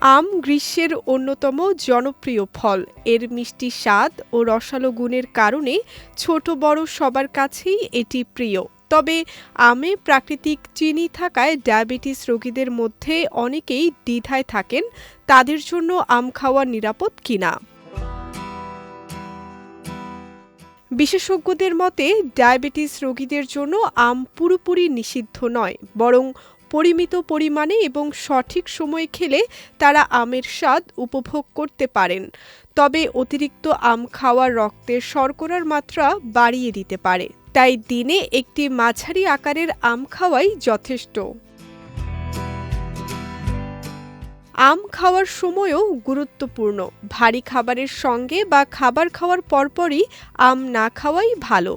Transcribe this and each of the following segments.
আম গ্রীষ্মের অন্যতম জনপ্রিয় ফল। এর মিষ্টি স্বাদ ও রসালো গুণের কারণে ছোট বড় সবার কাছেই এটি প্রিয়। তবে আমে প্রাকৃতিক চিনি থাকায় ডায়াবেটিস রোগীদের মধ্যে অনেকেই দ্বিধায় থাকেন তাদের জন্য আম খাওয়া নিরাপদ কিনা। বিশেষজ্ঞদের মতে ডায়াবেটিস রোগীদের জন্য আম পুরোপুরি নিষিদ্ধ নয়, বরং পরিমিত পরিমাণে এবং সঠিক সময়ে খেলে তারা আমের স্বাদ উপভোগ করতে পারেন। তবে অতিরিক্ত আম খাওয়া রক্তের শর্করার মাত্রা বাড়িয়ে দিতে পারে, তাই দিনে একটি মাঝারি আকারের আম খাওয়াই যথেষ্ট। আম খাওয়ার সময়ও গুরুত্বপূর্ণ। ভারী খাবারের সঙ্গে বা খাবার খাওয়ার পরপরই আম না খাওয়াই ভালো।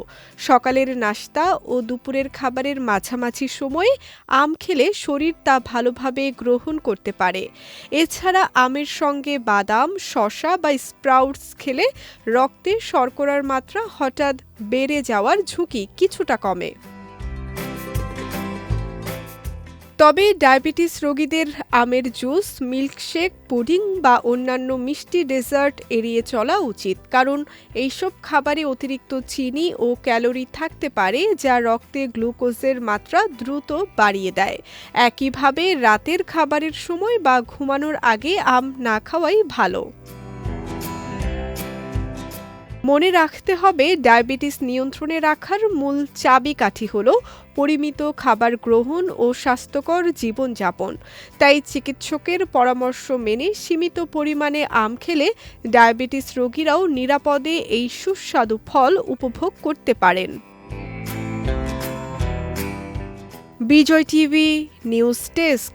সকালের নাস্তা ও দুপুরের খাবারের মাঝামাঝি সময়ে আম খেলে শরীর তা ভালোভাবে গ্রহণ করতে পারে। এছাড়া আমের সঙ্গে বাদাম, শসা বা স্প্রাউটস খেলে রক্তে শর্করার মাত্রা হঠাৎ বেড়ে যাওয়ার ঝুঁকি কিছুটা কমে। তবে ডায়াবেটিস রোগীদের আমের জুস, মিল্কশেক, পুডিং বা অন্যান্য মিষ্টি ডেজার্ট এড়িয়ে চলা উচিত, কারণ এইসব খাবারে অতিরিক্ত চিনি ও ক্যালোরি থাকতে পারে যা রক্তে গ্লুকোজের মাত্রা দ্রুত বাড়িয়ে দেয়। একইভাবে রাতের খাবারের সময় বা ঘুমানোর আগে আম না খাওয়াই ভালো। মনে রাখতে হবে, ডায়াবেটিস নিয়ন্ত্রণে রাখার মূল চাবিকাঠি হল পরিমিত খাবার গ্রহণ ও স্বাস্থ্যকর জীবনযাপন। তাই চিকিৎসকের পরামর্শ মেনে সীমিত পরিমাণে আম খেলে ডায়াবেটিস রোগীরাও নিরাপদে এই সুস্বাদু ফল উপভোগ করতে পারেন। বিজয় টিভি নিউজ ডেস্ক।